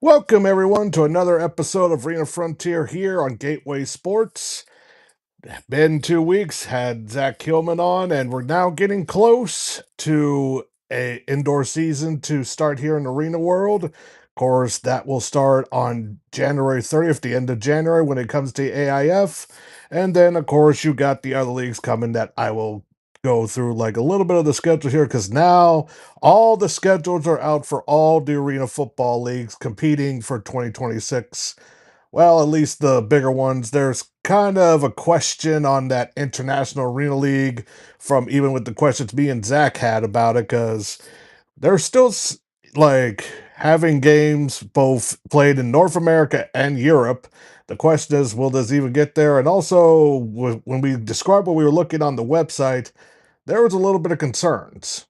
Welcome, everyone, to another episode of Arena Frontier here on Gateway Sports. Been 2 weeks, had Zach Hillman on, and we're now getting close to a indoor season to start here in Arena World. Of course, that will start on January 30th, the end of January, when it comes to AIF. And then, of course, you got the other leagues coming that I will go through like a little bit of the schedule here because now all the schedules are out for all the arena football leagues competing for 2026. Well, at least the bigger ones. There's kind of a question on that International Arena League from even with the questions me and Zach had about it, because they're still like having games both played in North America and Europe. The question is, will this even get there? And also, when we described what we were looking on the website, there was a little bit of concerns.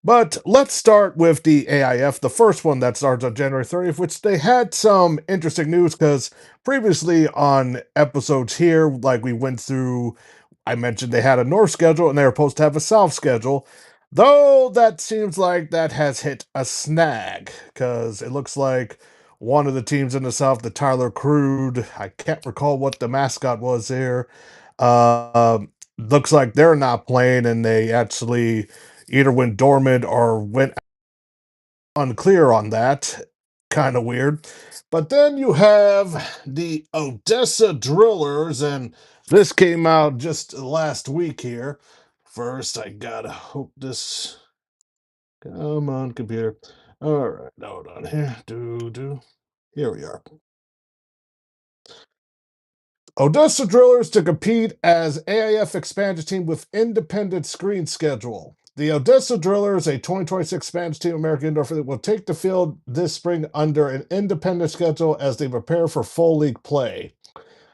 But let's start with the AIF, the first one that starts on January 30th, which they had some interesting news because previously on episodes here, like we went through, I mentioned they had a North schedule and they were supposed to have a South schedule. Though that seems like that has hit a snag because it looks like one of the teams in the South, the Tyler Crude, I can't recall what the mascot was there. Looks like they're not playing and they actually either went dormant or went unclear on that. Kind of weird. But then you have the Odessa Drillers, and this came out just last week here. First, I gotta hope this. Come on, computer. All right, hold on here. Here we are. Odessa Drillers to compete as AIF expansion team with independent screen schedule. The Odessa Drillers, a 2026 expansion team American Indoor League, will take the field this spring under an independent schedule as they prepare for full league play.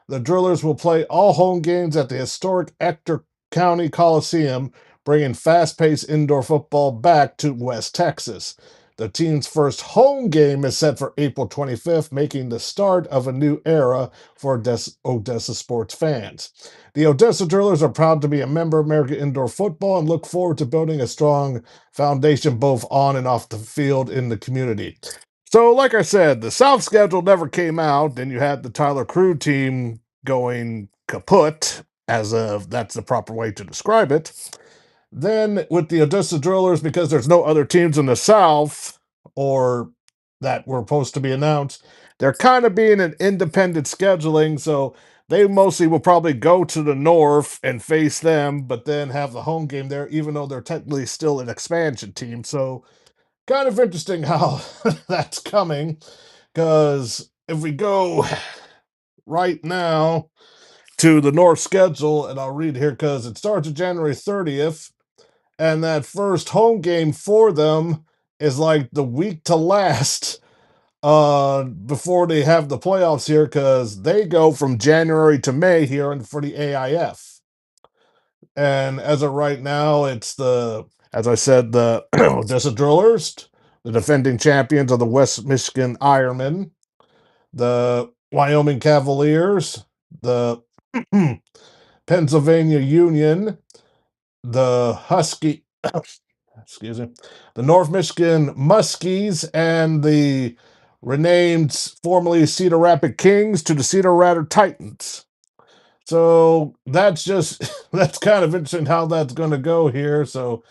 The Drillers will play all home games at the historic Ector County Coliseum, bringing fast-paced indoor football back to West Texas. The team's first home game is set for April 25th, making the start of a new era for Odessa sports fans. The Odessa Drillers are proud to be a member of American Indoor Football and look forward to building a strong foundation both on and off the field in the community. So, like I said, the South schedule never came out. Then you had the Tyler Crew team going kaput, as of that's the proper way to describe it. Then with the Odessa Drillers, because there's no other teams in the South or that were supposed to be announced, they're kind of being an independent scheduling. So they mostly will probably go to the North and face them, but then have the home game there, even though they're technically still an expansion team. So kind of interesting how that's coming, because if we go right now to the North schedule, and I'll read here because it starts on January 30th, and that first home game for them is like the week to last before they have the playoffs here, because they go from January to May here and for the AIF. And as of right now, it's as I said, the Odessa Drillers, the defending champions of the West Michigan Ironmen, the Wyoming Cavaliers, the Pennsylvania Union, the Husky, excuse me, the North Michigan Muskies, and the renamed formerly Cedar Rapids Kings to the Cedar Rapids Titans. So that's just that's kind of interesting how that's going to go here. So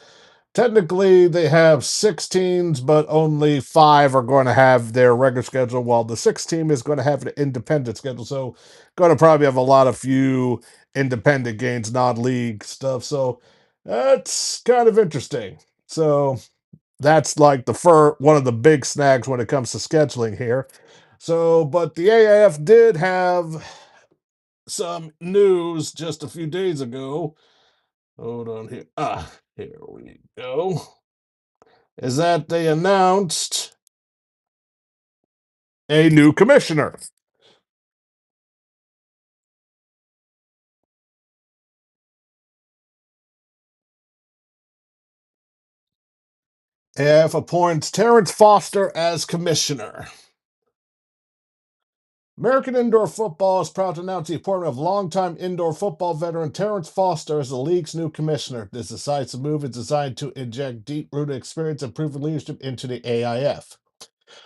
technically, they have 6 teams, but only 5 are going to have their regular schedule, while the 6th team is going to have an independent schedule. So, going to probably have a lot of few independent games, non-league stuff. So, that's kind of interesting. So, that's like one of the big snags when it comes to scheduling here. So, but the AIF did have some news just a few days ago. Hold on here. Here we go. Is that they announced a new commissioner. AF appoints Terrence Foster as commissioner. American Indoor Football is proud to announce the appointment of longtime indoor football veteran Terrence Foster as the league's new commissioner. This decisive move is designed to inject deep-rooted experience and proven leadership into the AIF.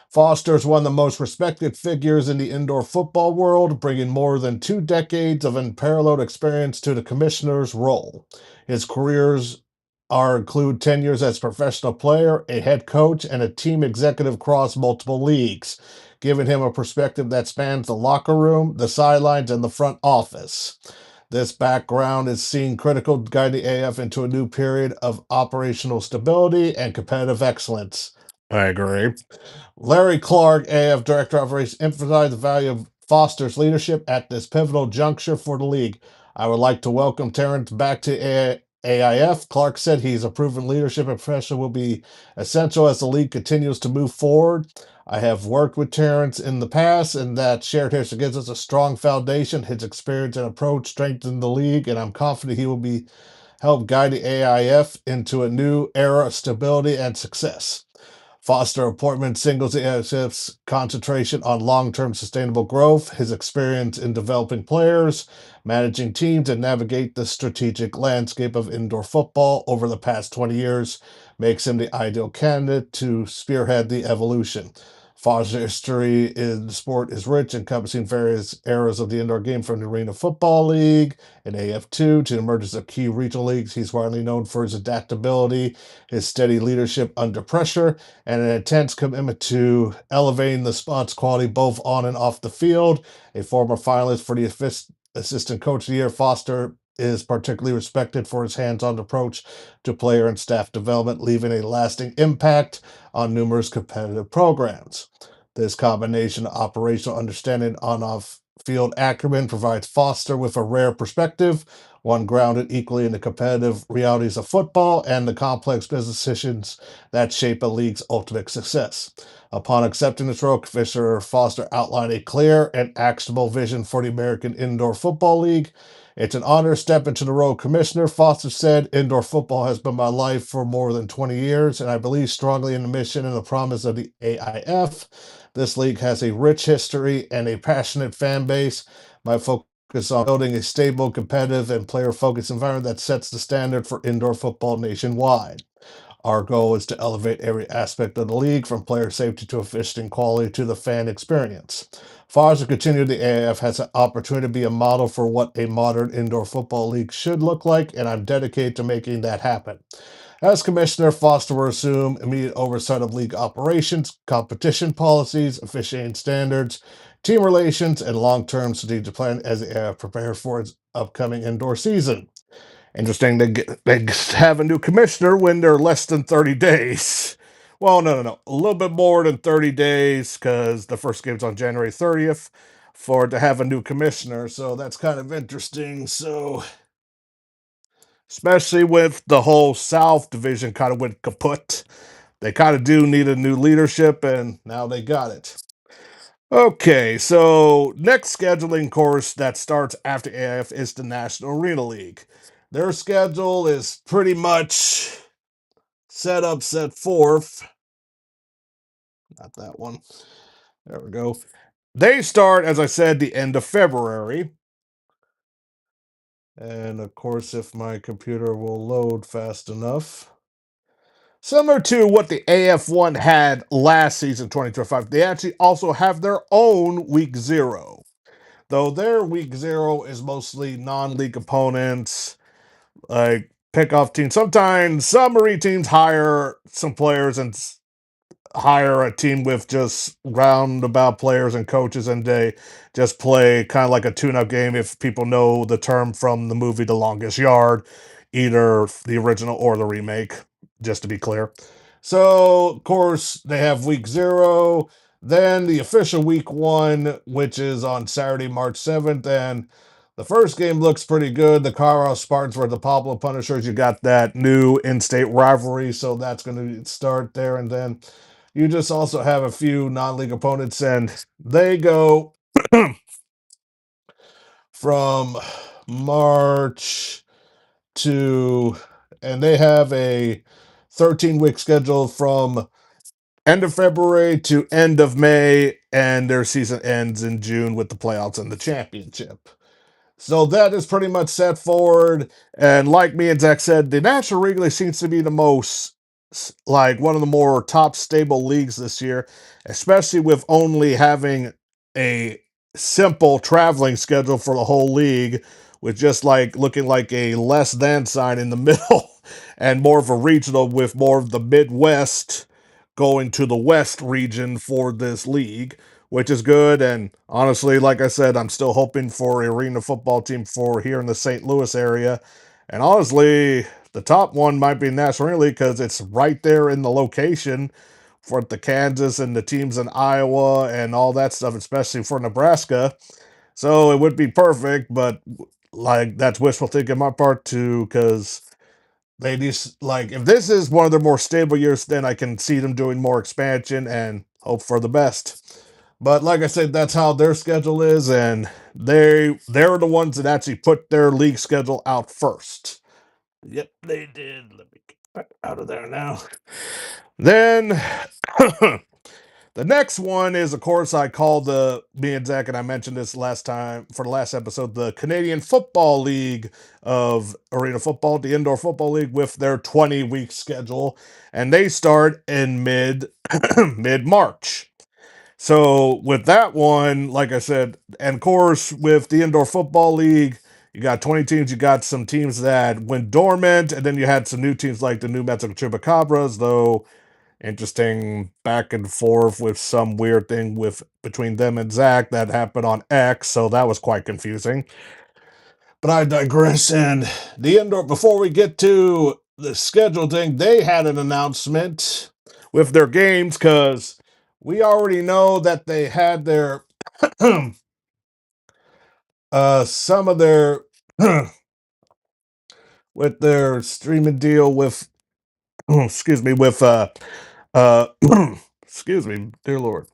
Foster is one of the most respected figures in the indoor football world, bringing more than 2 decades of unparalleled experience to the commissioner's role. His careers include 10 years as a professional player, a head coach, and a team executive across multiple leagues, giving him a perspective that spans the locker room, the sidelines, and the front office. This background is seen critical to guide the AF into a new period of operational stability and competitive excellence. I agree. Larry Clark, AF Director of Operations, emphasized the value of Foster's leadership at this pivotal juncture for the league. I would like to welcome Terrence back to AIF. Clark said he's a proven leadership and professional will be essential as the league continues to move forward. I have worked with Terrence in the past, and that shared history gives us a strong foundation. His experience and approach strengthen the league, and I'm confident he will be help guide the AIF into a new era of stability and success. Foster appointment singles the AIF's concentration on long-term sustainable growth. His experience in developing players, managing teams, and navigate the strategic landscape of indoor football over the past 20 years makes him the ideal candidate to spearhead the evolution. Foster's history in the sport is rich, encompassing various eras of the indoor game from the Arena Football League and AF2 to the emergence of key regional leagues. He's widely known for his adaptability, his steady leadership under pressure, and an intense commitment to elevating the spot's quality both on and off the field. A former finalist for the Assistant Coach of the Year, Foster is particularly respected for his hands-on approach to player and staff development, leaving a lasting impact on numerous competitive programs. This combination of operational understanding on off field acumen provides Foster with a rare perspective, one grounded equally in the competitive realities of football and the complex business decisions that shape a league's ultimate success. Upon accepting this role, Commissioner Foster outlined a clear and actionable vision for the American Indoor Football League. It's an honor to step into the role of commissioner, Foster said. Indoor football has been my life for more than 20 years, and I believe strongly in the mission and the promise of the AIF. This league has a rich history and a passionate fan base. My focus on building a stable, competitive, and player-focused environment that sets the standard for indoor football nationwide. Our goal is to elevate every aspect of the league, from player safety to efficiency and quality to the fan experience. Far as we continue, the AAF has an opportunity to be a model for what a modern indoor football league should look like, and I'm dedicated to making that happen. As commissioner, Foster will assume immediate oversight of league operations, competition policies, officiating standards, team relations, and long-term strategic plan as the AAF prepares for its upcoming indoor season. Interesting, they have a new commissioner when they're less than 30 days. Well, no. A little bit more than 30 days because the first game's on January 30th for to have a new commissioner. So that's kind of interesting. So, especially with the whole South division kind of went kaput. They kind of do need a new leadership, and now they got it. Okay, so next scheduling course that starts after AIF is the National Arena League. Their schedule is pretty much set forth. Not that one. There we go. They start, as I said, the end of February. And of course, if my computer will load fast enough. Similar to what the AF1 had last season, 2025, they actually also have their own week zero. Though their week zero is mostly non-league opponents, like pickoff teams. Sometimes some Marine teams hire some players and hire a team with just roundabout players and coaches, and they just play kind of like a tune-up game. If people know the term from the movie The Longest Yard, either the original or the remake, just to be clear. So, of course, they have week zero, then the official week one, which is on Saturday, March 7th, and the first game looks pretty good. The Colorado Spartans were the Pablo Punishers. You got that new in-state rivalry, so that's going to start there. And then you just also have a few non-league opponents, and they go from March to, and they have a 13-week schedule from end of February to end of May, and their season ends in June with the playoffs and the championship. So that is pretty much set forward. And like me and Zach said, the National League seems to be the most like one of the more top stable leagues this year, especially with only having a simple traveling schedule for the whole league, with just like looking like a less than sign in the middle, and more of a regional with more of the Midwest going to the West region for this league, which is good. And honestly, like I said, I'm still hoping for a arena football team for here in the St. Louis area. And honestly, the top one might be National Arena League because it's right there in the location for the Kansas and the teams in Iowa and all that stuff, especially for Nebraska. So it would be perfect, but like that's wishful thinking on my part too, because they just like if this is one of their more stable years, then I can see them doing more expansion and hope for the best. But like I said, that's how their schedule is, and they're the ones that actually put their league schedule out first. Yep, they did. Let me get back out of there now. Then the next one is, of course, I called me and Zach, and I mentioned this last time for the last episode, the Canadian Football League of Arena Football, the Indoor Football League, with their 20-week schedule, and they start in mid March. So with that one, like I said, and of course with the Indoor Football League, you got 20 teams. You got some teams that went dormant, and then you had some new teams like the New Mexico Chupacabras, though interesting back and forth with some weird thing with between them and Zach that happened on X, so that was quite confusing. But I digress. And the indoor, before we get to the schedule thing, they had an announcement with their games because we already know that they had their some of their with their streaming deal with excuse me with uh excuse me, dear Lord.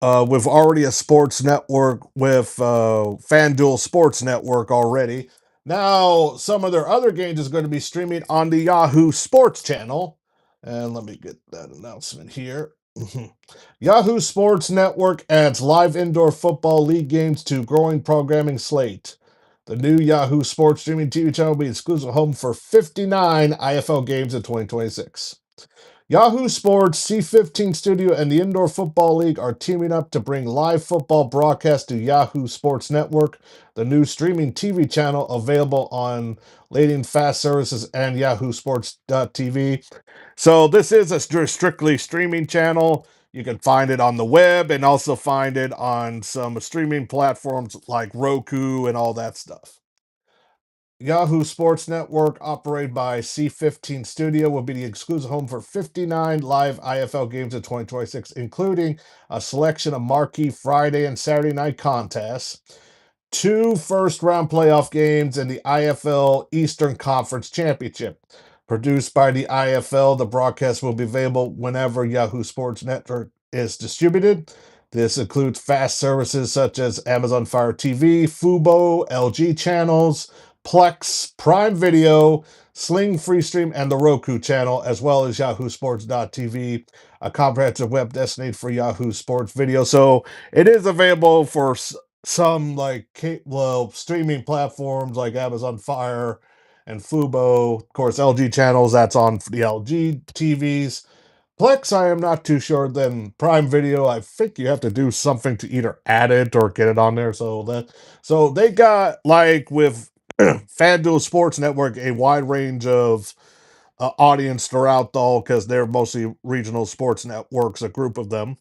With already a sports network with FanDuel Sports Network already. Now, some of their other games is going to be streaming on the Yahoo Sports channel. And let me get that announcement here. Yahoo Sports Network adds live indoor football league games to growing programming slate. The new Yahoo Sports streaming TV channel will be exclusive home for 59 IFL games in 2026. Yahoo Sports, C15 Studio, and the Indoor Football League are teaming up to bring live football broadcast to Yahoo Sports Network, the new streaming TV channel available on Lightning Fast Services and Yahoo Sports.tv. So this is a strictly streaming channel. You can find it on the web and also find it on some streaming platforms like Roku and all that stuff. Yahoo Sports Network, operated by C15 Studio, will be the exclusive home for 59 live IFL games in 2026, including a selection of marquee Friday and Saturday night contests, 2 first-round playoff games, and the IFL Eastern Conference Championship. Produced by the IFL, the broadcast will be available whenever Yahoo Sports Network is distributed. This includes fast services such as Amazon Fire TV, Fubo, LG channels, Plex, Prime Video, Sling Freestream, and the Roku channel, as well as Yahoo Sports.tv, a comprehensive web destination for Yahoo Sports video. So it is available for some like streaming platforms like Amazon Fire and Fubo. Of course, LG channels, that's on the LG TVs. Plex, I am not too sure. Then Prime Video, I think you have to do something to either add it or get it on there. So they got like with FanDuel Sports Network a wide range of audience throughout all because they're mostly regional sports networks, a group of them.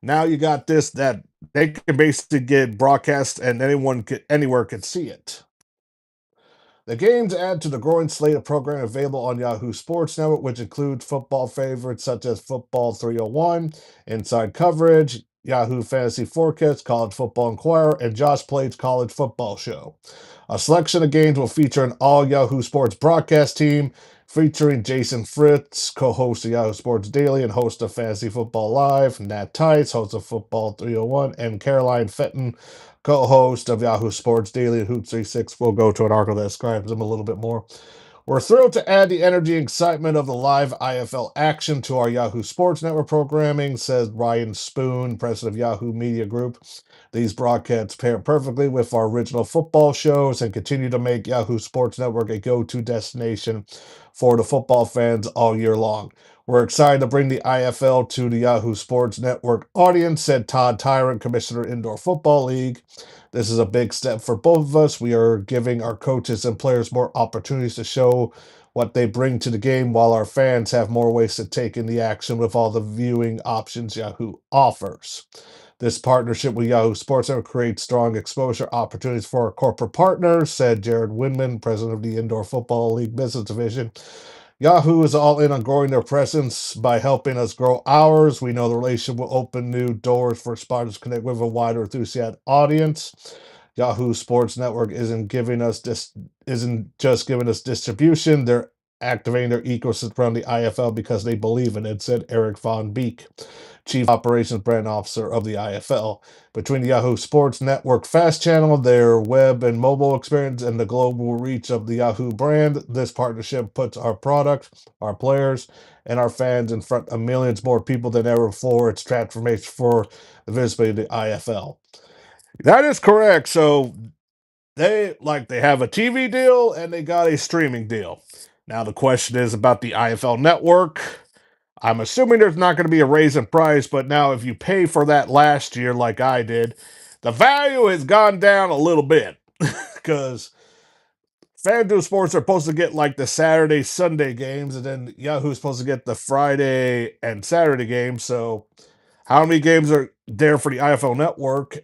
Now you got this that they can basically get broadcast and anyone anywhere could see it. The games add to the growing slate of programming available on Yahoo Sports Network, which includes football favorites such as Football 301, Inside Coverage, Yahoo Fantasy Forecast, College Football Inquirer, and Josh Plays College Football Show. A selection of games will feature an all Yahoo Sports broadcast team, featuring Jason Fritz, co-host of Yahoo Sports Daily and host of Fantasy Football Live, Nat Tice, host of Football 301, and Caroline Fenton, co-host of Yahoo Sports Daily and Hoops 36. We'll go to an article that describes them a little bit more. We're thrilled to add the energy and excitement of the live IFL action to our Yahoo Sports Network programming, says Ryan Spoon, president of Yahoo Media Group. These broadcasts pair perfectly with our original football shows and continue to make Yahoo Sports Network a go-to destination for the football fans all year long. We're excited to bring the IFL to the Yahoo Sports Network audience, said Todd Tyrant, Commissioner Indoor Football League. This is a big step for both of us. We are giving our coaches and players more opportunities to show what they bring to the game, while our fans have more ways to take in the action with all the viewing options Yahoo offers. This partnership with Yahoo Sports Network creates strong exposure opportunities for our corporate partners, said Jared Winman, president of the Indoor Football League Business Division. Yahoo is all in on growing their presence by helping us grow ours. We know the relationship will open new doors for sponsors to connect with a wider enthusiastic audience. Yahoo Sports Network isn't just giving us distribution; they're activating their ecosystem around the IFL because they believe in it," said Eric Von Beek, Chief Operations Brand Officer of the IFL. Between the Yahoo Sports Network Fast Channel, their web and mobile experience, and the global reach of the Yahoo brand, this partnership puts our product, our players, and our fans in front of millions more people than ever before. It's transformation for the visibility of the IFL. That is correct. So they have a TV deal and they got a streaming deal. Now the question is about the IFL network. I'm assuming there's not going to be a raise in price, but now if you pay for that last year like I did, the value has gone down a little bit because FanDuel Sports are supposed to get like the Saturday, Sunday games, and then Yahoo's supposed to get the Friday and Saturday games. So how many games are there for the IFL network?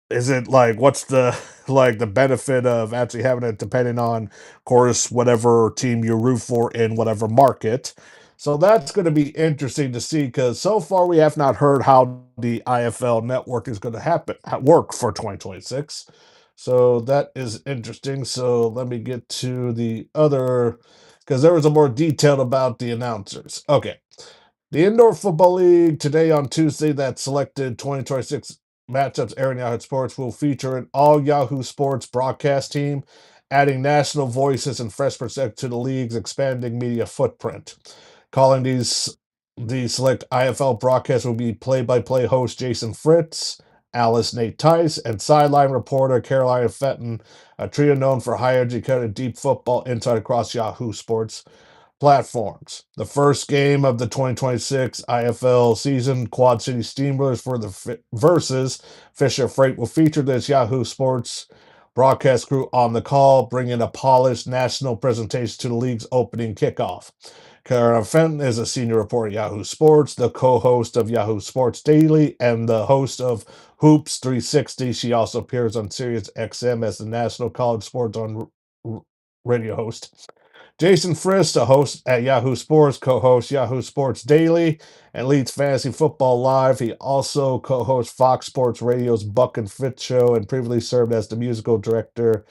Is it like what's the the benefit of actually having it depending on, of course, whatever team you root for in whatever market? So that's going to be interesting to see because so far we have not heard how the IFL network is going to work for 2026. So that is interesting. So let me get to the other because there was a more detailed about the announcers. Okay. The Indoor Football League today on Tuesday that selected 2026 matchups airing Yahoo Sports will feature an all Yahoo Sports broadcast team, adding national voices and fresh perspective to the league's expanding media footprint. Calling these select IFL broadcasts will be play-by-play host Jason Fritz, Alice Nate Tice, and sideline reporter Caroline Fenton, a trio known for high-educated deep football insight across Yahoo Sports platforms. The first game of the 2026 IFL season, Quad City Steamrollers for the versus Fisher Freight, will feature this Yahoo Sports broadcast crew on the call, bringing a polished national presentation to the league's opening kickoff. Kara Fenton is a senior reporter at Yahoo Sports, the co-host of Yahoo Sports Daily, and the host of Hoops 360. She also appears on Sirius XM as the National College Sports on radio host. Jason Frist, a host at Yahoo Sports, co-hosts Yahoo Sports Daily and leads Fantasy Football Live. He also co-hosts Fox Sports Radio's Buck and Fitz show and previously served as the musical director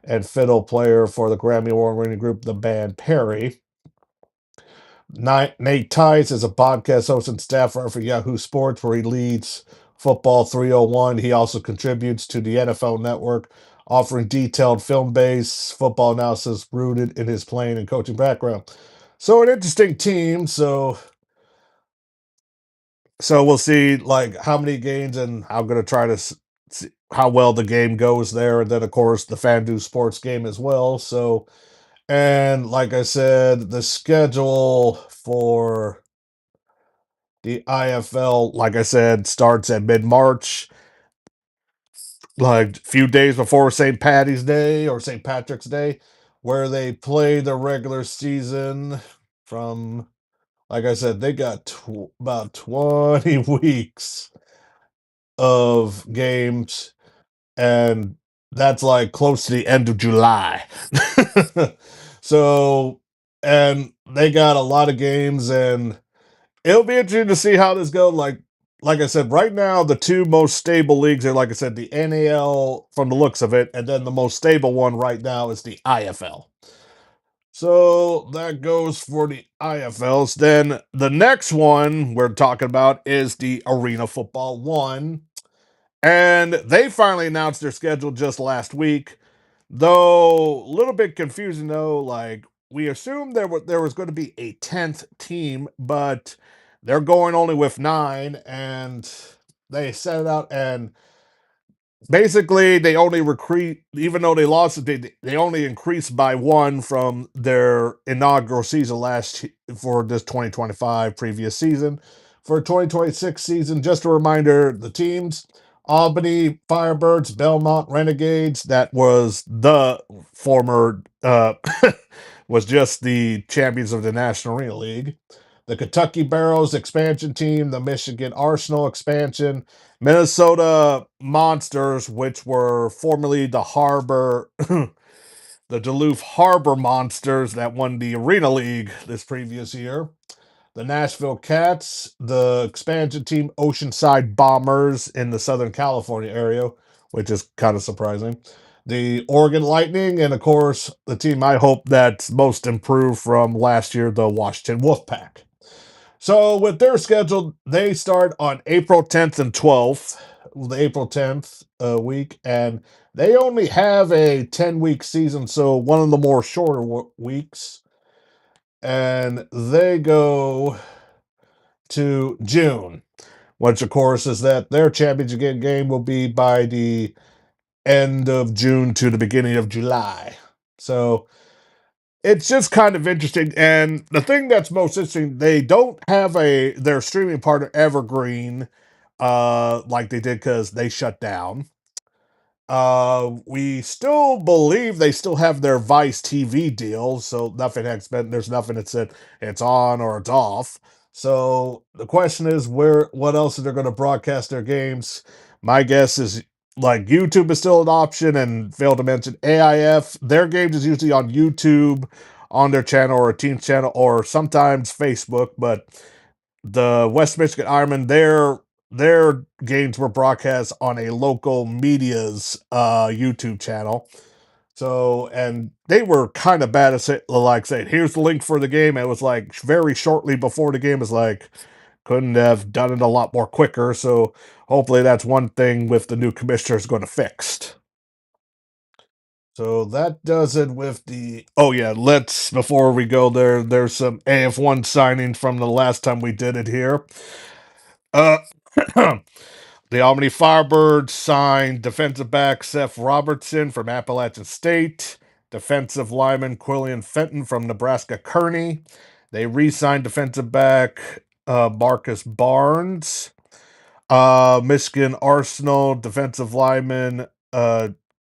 and fiddle player for the Grammy Award-winning group The Band Perry. Nate Tice is a podcast host and staffer for Yahoo Sports, where he leads Football 301. He also contributes to the NFL Network, offering detailed film-based football analysis rooted in his playing and coaching background. So an interesting team. So we'll see like how many games, and I'm going to try to see how well the game goes there, and then of course the FanDuel Sports game as well. So, and like I said, the schedule for the IFL, like I said, starts at mid-March, like a few days before St. Patty's Day or St. Patrick's Day, where they play the regular season from, like I said, they got about 20 weeks of games, and that's like close to the end of July. So, and they got a lot of games, and it'll be interesting to see how this goes. Like I said, right now the two most stable leagues are, like I said, the NAL from the looks of it, and then the most stable one right now is the IFL. So that goes for the IFLs. Then the next one we're talking about is the Arena Football 1. And they finally announced their schedule just last week. Though a little bit confusing though, like we assumed there was going to be a 10th team, but they're going only with 9, and they set it out, and basically they only recruit, even though they lost it, they only increased by one from their inaugural season for this 2025 previous season. For 2026 season, just a reminder, the teams: Albany Firebirds, Belmont Renegades, that was the former was just the champions of the National Arena League. The Kentucky Barrows expansion team, the Michigan Arsenal expansion, Minnesota Monsters, which were formerly the Harbor, the Duluth Harbor Monsters that won the Arena League this previous year. The Nashville Cats, the expansion team Oceanside Bombers in the Southern California area, which is kind of surprising. The Oregon Lightning, and of course, the team I hope that's most improved from last year, the Washington Wolfpack. So with their schedule, they start on April 10th and 12th, the April 10th week, and they only have a 10-week season, so one of the more shorter weeks. And they go to June, which of course is that their championship game will be by the end of June to the beginning of July. So it's just kind of interesting. And the thing that's most interesting, they don't have their streaming partner Evergreen like they did because they shut down. We still believe they still have their Vice TV deal, so nothing has been, there's nothing that said it's on or it's off. So the question is, what else are they going to broadcast their games? My guess is like YouTube is still an option, and fail to mention AIF. Their games is usually on YouTube, on their channel or a team's channel, or sometimes Facebook. But the West Michigan Ironmen, their games were broadcast on a local media's YouTube channel. So, and they were kind of bad at like saying, here's the link for the game. It was like very shortly before the game. Is like, couldn't have done it a lot more quicker. So hopefully that's one thing with the new commissioner is going to fix. So that does it with the. Oh yeah, let's before we go there. There's some AF1 signing from the last time we did it here. Uh, the Albany Firebirds signed defensive back Seth Robertson from Appalachian State, defensive lineman Quillian Fenton from Nebraska Kearney. They re-signed defensive back Marcus Barnes. Michigan Arsenal defensive lineman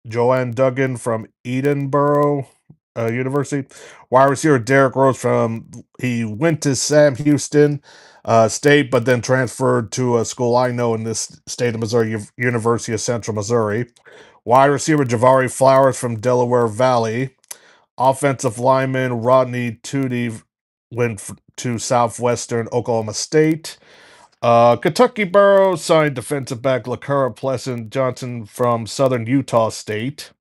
Joanne Duggan from Edinboro University. Wide receiver Derek Rose he went to Sam Houston State, but then transferred to a school I know in this state of Missouri, University of Central Missouri. Wide receiver Javari Flowers from Delaware Valley. Offensive lineman Rodney Tootie went to Southwestern Oklahoma State. Kentucky Barrows signed defensive back LaCura Pleasant Johnson from Southern Utah State.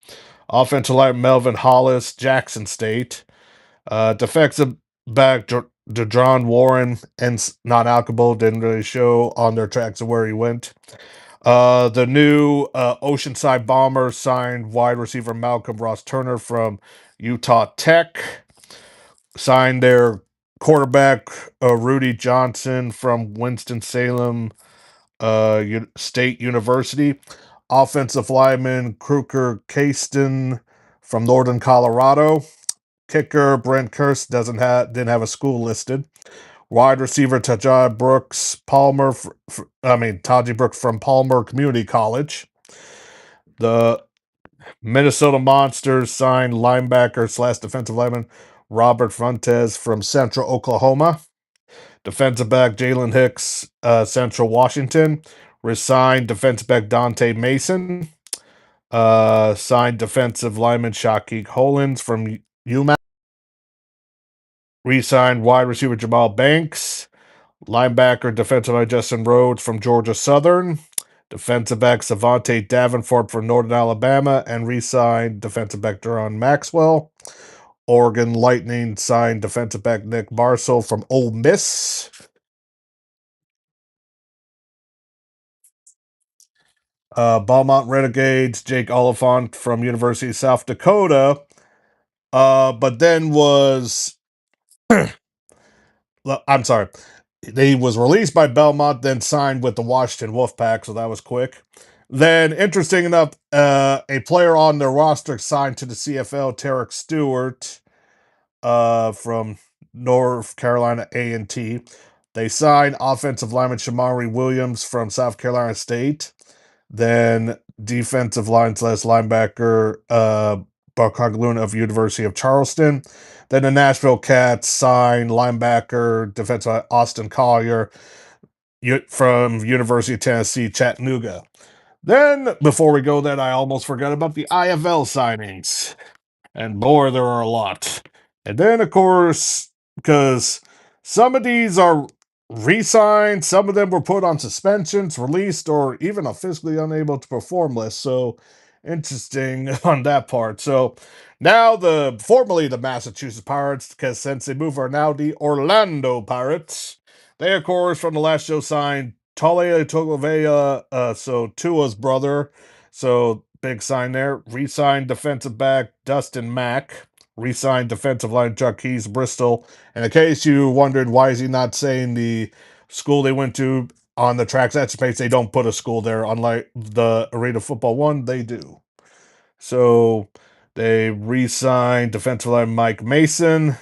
Offensive line Melvin Hollis, Jackson State. Defensive back Dedron Warren and not applicable, didn't really show on their tracks of where he went. The new Oceanside Bombers signed wide receiver Malcolm Ross Turner from Utah Tech. Signed their quarterback Rudy Johnson from Winston-Salem State University. Offensive lineman Crooker Caston from Northern Colorado. Kicker Brent Kurse didn't have a school listed. Wide receiver Taji Brooks from Palmer Community College. The Minnesota Monsters signed linebacker / defensive lineman Robert Fuentes from Central Oklahoma. Defensive back Jalen Hicks, Central Washington. Resigned defensive back Dante Mason. Signed defensive lineman Shaquille Hollands from UMass. Resigned wide receiver Jamal Banks. Linebacker defensive back Justin Rhodes from Georgia Southern. Defensive back Savante Davenport from Northern Alabama. And re-signed defensive back Duron Maxwell. Oregon Lightning signed defensive back Nick Barcel from Ole Miss. Beaumont Renegades, Jake Oliphant from University of South Dakota. But then I'm sorry. He was released by Belmont, then signed with the Washington Wolfpack, so that was quick. Then, interesting enough, a player on their roster signed to the CFL, Tarek Stewart, from North Carolina A&T. They signed offensive lineman Shamari Williams from South Carolina State. Then defensive line slash linebacker Barcagluna of University of Charleston. Then the Nashville Cats signed linebacker defensive Austin Collier from University of Tennessee, Chattanooga. Then, before we go that, I almost forgot about the IFL signings. And boy, there are a lot. And then, of course, because some of these are re-signed, some of them were put on suspensions, released, or even a physically unable to perform list. So interesting on that part. So now formerly the Massachusetts Pirates, because since they moved are now the Orlando Pirates. They, of course, from the last show signed Talia Togovea, so Tua's brother. So big sign there. Re-signed defensive back Dustin Mack. Re-signed defensive line Jaquez Bristol. And in case you wondered why is he not saying the school they went to on the tracks at space, they don't put a school there. Unlike the Arena Football one, they do. So they re-signed defensive line Mike Mason,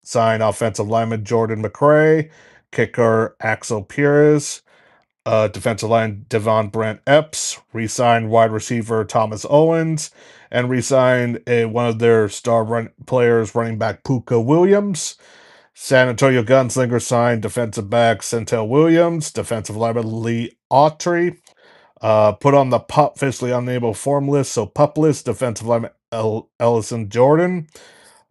signed offensive lineman Jordan McRae, kicker Axel Pires, defensive line Devon Brent Epps, re-signed wide receiver Thomas Owens, and re-signed one of their star players, running back Puka Williams. San Antonio Gunslinger signed defensive back Centel Williams, defensive lineman Lee Autry, put on the pup officially unable form list, so pup list, defensive lineman Ellison Jordan.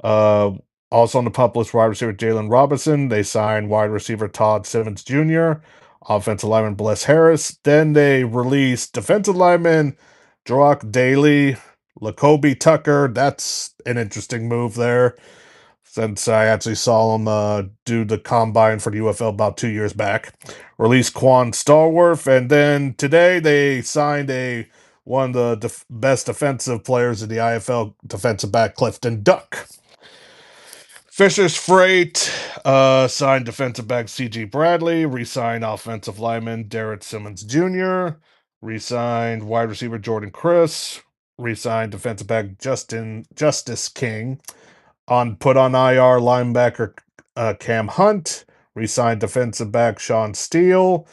Uh, Also on the pup list, wide receiver Jalen Robinson. They signed wide receiver Todd Simmons Jr., offensive lineman Bless Harris. Then they released defensive lineman Drock Daly, Lacoby Tucker. That's an interesting move there, since I actually saw him do the combine for the UFL about 2 years back. Released Quan Stallworth, and then today they signed one of the best defensive players in the IFL, defensive back Clifton Duck. Fisher's Freight signed defensive back C.G. Bradley, re-signed offensive lineman Derek Simmons Jr., re-signed wide receiver Jordan Chris, re-signed defensive back Justice King, put on IR linebacker Cam Hunt, re-signed defensive back Sean Steele,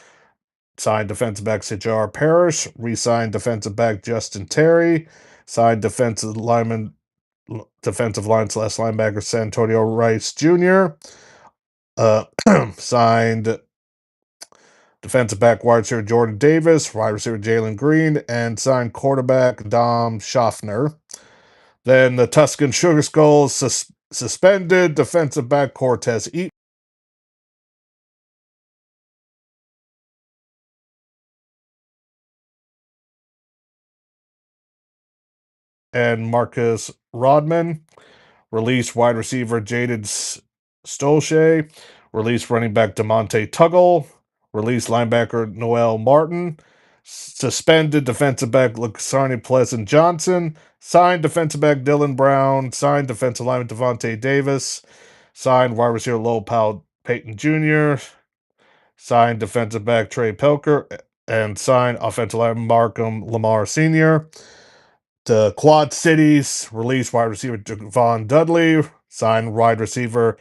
signed defensive back Sijar Parrish, re-signed defensive back Justin Terry, signed defensive line slash linebacker Santonio Rice Jr., signed defensive back wide receiver Jordan Davis, wide receiver Jalen Green, and signed quarterback Dom Schaffner. Then the Tuscan Sugar Skulls suspended defensive back Cortez Eaton and Marcus Rodman. Released wide receiver Jaden Stolshay. Released running back DeMonte Tuggle. Released linebacker Noel Martin. Suspended defensive back Laksani Pleasant Johnson. Signed defensive back Dylan Brown. Signed defensive lineman Devontae Davis. Signed wide receiver Lowell Powell Peyton Jr. Signed defensive back Trey Pelker. And signed offensive lineman Markham Lamar Sr. The Quad Cities released wide receiver Javon Dudley, signed wide receiver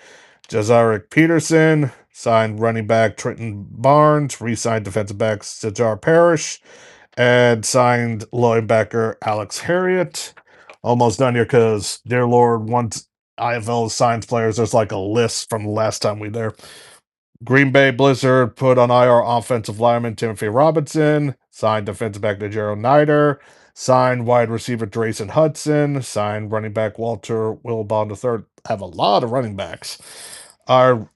Jazaric Peterson, signed running back Trenton Barnes, re-signed defensive back Sajar Parrish, and signed linebacker Alex Harriet. Almost done here because, dear Lord, once IFL signs players, there's like a list from the last time we were there. Green Bay Blizzard put on IR offensive lineman Timothy Robinson, signed defensive back Najero Nider, signed wide receiver Drayson Hudson, signed running back Walter Wilbon III. Have a lot of running backs. Are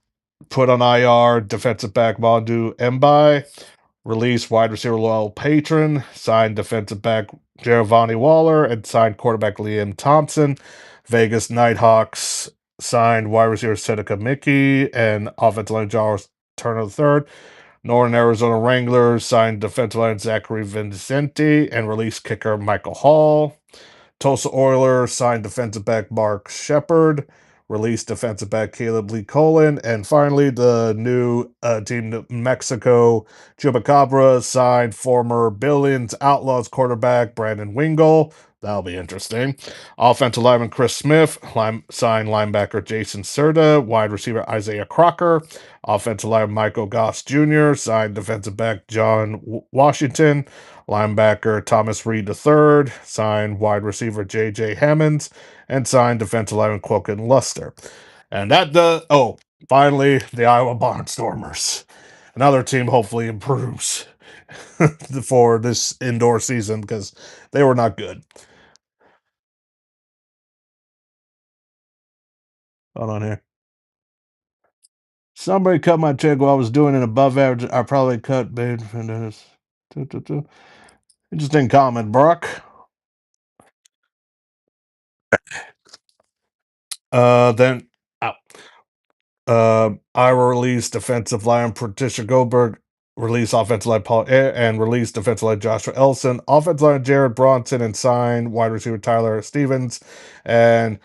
put on IR defensive back Mondu Mbai, released wide receiver Lowell Patron, signed defensive back Giovanni Waller, and signed quarterback Liam Thompson. Vegas Nighthawks signed wide receiver Seneca Mickey and offensive line Charles Turner III. Northern Arizona Wranglers signed defensive line Zachary Vincenti and released kicker Michael Hall. Tulsa Oilers signed defensive back Mark Shepard. released defensive back Caleb Lee Colin. And finally, the new team, New Mexico Chupacabra, signed former Billions Outlaws quarterback Brandon Wingle. That'll be interesting. Offensive lineman Chris Smith, signed linebacker Jason Serta, wide receiver Isaiah Crocker, offensive lineman Michael Goss Jr., signed defensive back John Washington, linebacker Thomas Reed III, signed wide receiver J.J. Hammonds, and signed defensive lineman Quilkin Luster. And that does. Oh, finally, the Iowa Barnstormers. Another team hopefully improves for this indoor season because they were not good. Hold on here. Somebody cut my check while I was doing an above average. I probably cut bid for this. Interesting comment, Brock. Then ow. Iowa released defensive line Patricia Goldberg, released offensive line Paul and released defensive line Joshua Ellison, offensive line Jared Bronson, and signed wide receiver Tyler Stevens, and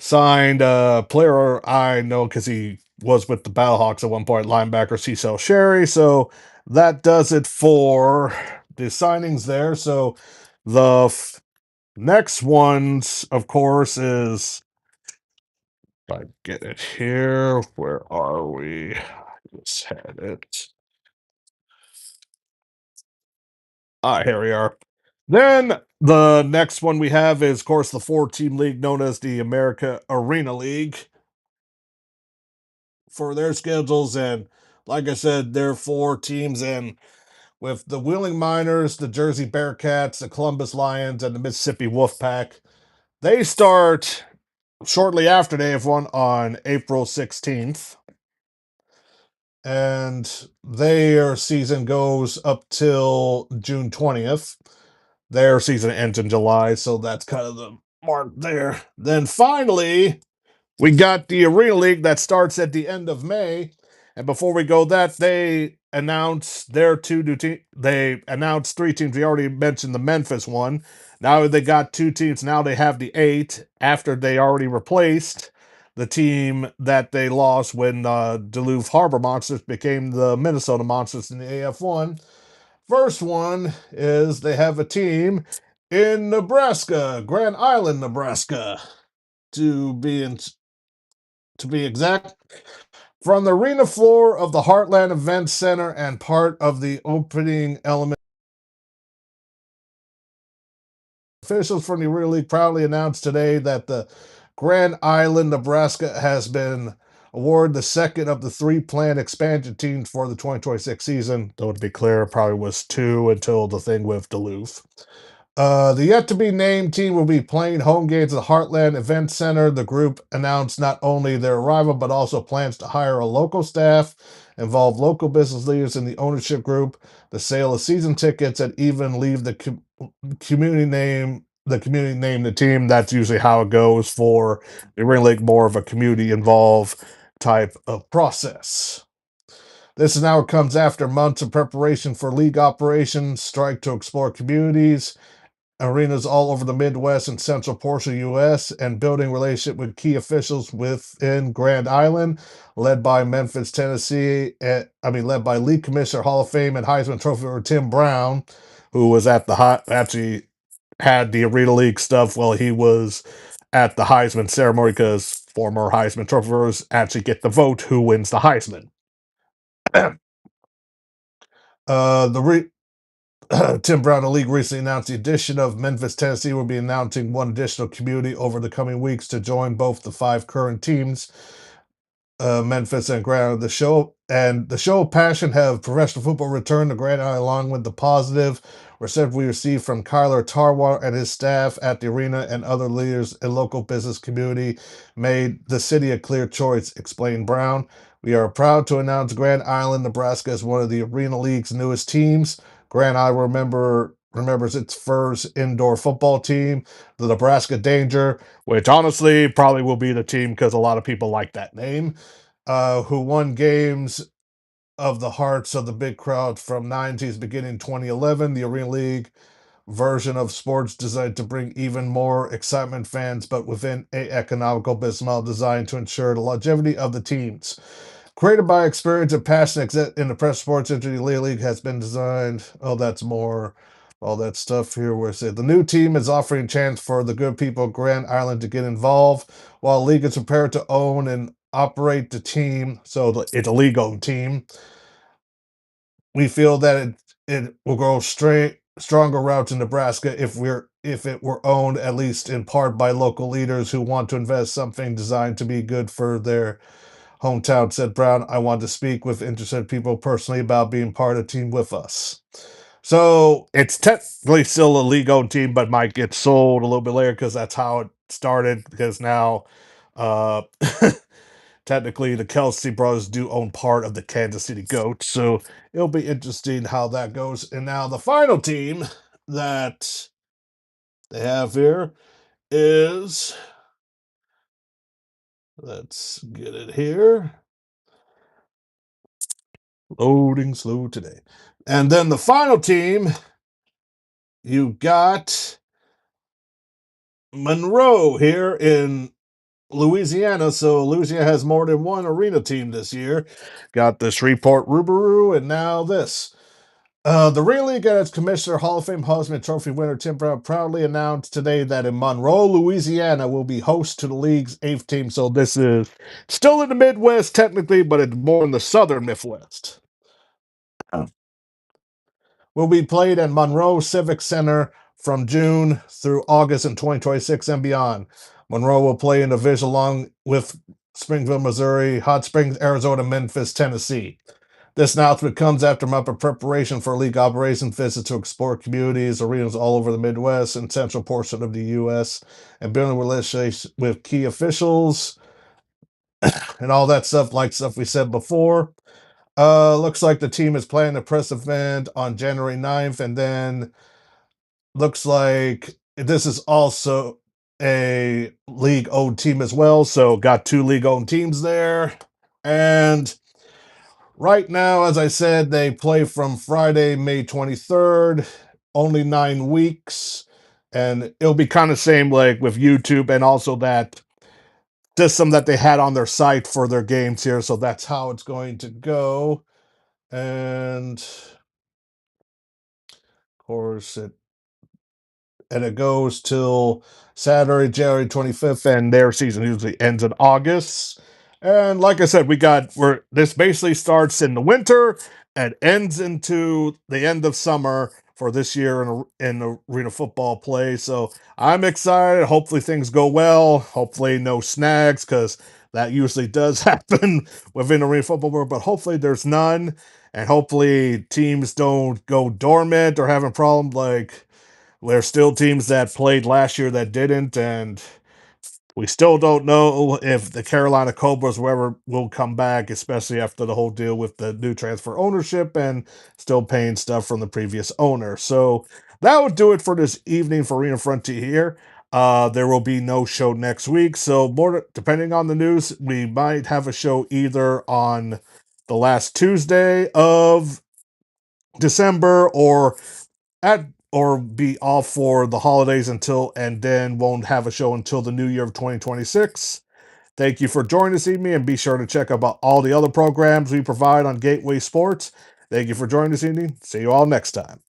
signed a player I know because he was with the Battlehawks at one point, linebacker Cecil Sherry. So that does it for the signings there. So the next ones, of course, is if I get it here. Where are we? I just had it. Here we are. Then the next one we have is, of course, the 4-team league known as the America Arena League for their schedules. And like I said, there are 4 teams, and with the Wheeling Miners, the Jersey Bearcats, the Columbus Lions, and the Mississippi Wolfpack. They start shortly after they have won on April 16th. And their season goes up till June 20th. Their season ends in July, so that's kind of the mark there. Then finally, we got the Arena League that starts at the end of May. And before we go that, they announced their 2 new teams. They announced 3 teams. We already mentioned the Memphis one. Now they got 2 teams. Now they have the 8 after they already replaced the team that they lost when Duluth Harbor Monsters became the Minnesota Monsters in the AF1. First one is they have a team in Nebraska, Grand Island, Nebraska, to be in, to be exact. From the arena floor of the Heartland Event Center and part of the opening element, officials from the Arena League proudly announced today that the Grand Island, Nebraska has been awarded the second of the 3 planned expansion teams for the 2026 season. Though to be clear, probably was 2 until the thing with Duluth. The yet to be named team will be playing home games at the Heartland Event Center. The group announced not only their arrival, but also plans to hire a local staff, involve local business leaders in the ownership group, the sale of season tickets, and even leave the community name. The community name the team. That's usually how it goes for the Ring League, more of a community involved type of process. This now comes after months of preparation for league operations, strike to explore communities, arenas all over the Midwest and central portion of the U.S., and building relationship with key officials within Grand Island, led by Memphis, Tennessee. Led by League Commissioner, Hall of Fame, and Heisman Trophy winner Tim Brown, who was at the actually had the Arena League stuff while he was at the Heisman ceremony because former Heisman Trophy winners actually get the vote who wins the Heisman. The Tim Brown, the league recently announced the addition of Memphis, Tennessee will be announcing one additional community over the coming weeks to join both the 5 current teams, Memphis and Grand. The show of passion have professional football return to Grand Island, along with the positive reception we received from Kyler Tarwater and his staff at the arena and other leaders in local business community made the city a clear choice, explained Brown. We are proud to announce Grand Island, Nebraska as one of the Arena League's newest teams. Grand Island remembers its first indoor football team, the Nebraska Danger, which honestly probably will be the team because a lot of people like that name, who won games of the hearts of the big crowd from 90s beginning 2011. The Arena League version of sports designed to bring even more excitement fans, but within a economical business model designed to ensure the longevity of the teams. Created by experience and passion in the press sports industry, the League has been designed. Oh, that's more. All that stuff here where it said the new team is offering a chance for the good people of Grand Island to get involved, while the league is prepared to own and operate the team. So it's a league-owned team. We feel that it will grow stronger route to Nebraska if it were owned at least in part by local leaders who want to invest something designed to be good for their hometown, said Brown. I want to speak with interested people personally about being part of the team with us. So it's technically still a league-owned team, but might get sold a little bit later because that's how it started. Because now, uh, technically, the Kelsey brothers do own part of the Kansas City Goats, so it'll be interesting how that goes. And now the final team that they have here is, let's get it here. Loading slow today. And then the final team, you got Monroe here in Louisiana. So Louisiana has more than one arena team this year. Got the Shreveport Rubaroo, and now this. The Real League and its commissioner, Hall of Fame Heisman Trophy winner Tim Brown proudly announced today that in Monroe, Louisiana, will be host to the league's 8th team. So this is still in the Midwest technically, but it's more in the southern Midwest. Will be played at Monroe Civic Center from June through August in 2026 and beyond. Monroe will play in the division along with Springfield, Missouri, Hot Springs, Arizona, Memphis, Tennessee. This announcement comes after a month of preparation for league operations visits to explore communities, arenas all over the Midwest and central portion of the U.S., and building relationships with key officials and all that stuff, like stuff we said before. Looks like the team is planning a press event on January 9th, and then looks like this is also a league-owned team as well, so got 2 league-owned teams there. And right now, as I said, they play from Friday, May 23rd, only 9 weeks, and it'll be kind of same like with YouTube and also that system that they had on their site for their games here, so that's how it's going to go. And of course it goes till Saturday, January 25th, and their season usually ends in August. And like I said, this basically starts in the winter and ends into the end of summer for this year in arena football play. So I'm excited. Hopefully things go well. Hopefully no snags, because that usually does happen within arena football world. But hopefully there's none, and hopefully teams don't go dormant or having problems like there's still teams that played last year that didn't, and we still don't know if the Carolina Cobras whoever will come back, especially after the whole deal with the new transfer ownership and still paying stuff from the previous owner. So that would do it for this evening for Arena Frontier here. There will be no show next week, so more depending on the news, we might have a show either on the last Tuesday of December or be off for the holidays and then won't have a show until the new year of 2026. Thank you for joining this evening, and be sure to check out all the other programs we provide on Gateway Sports. Thank you for joining this evening. See you all next time.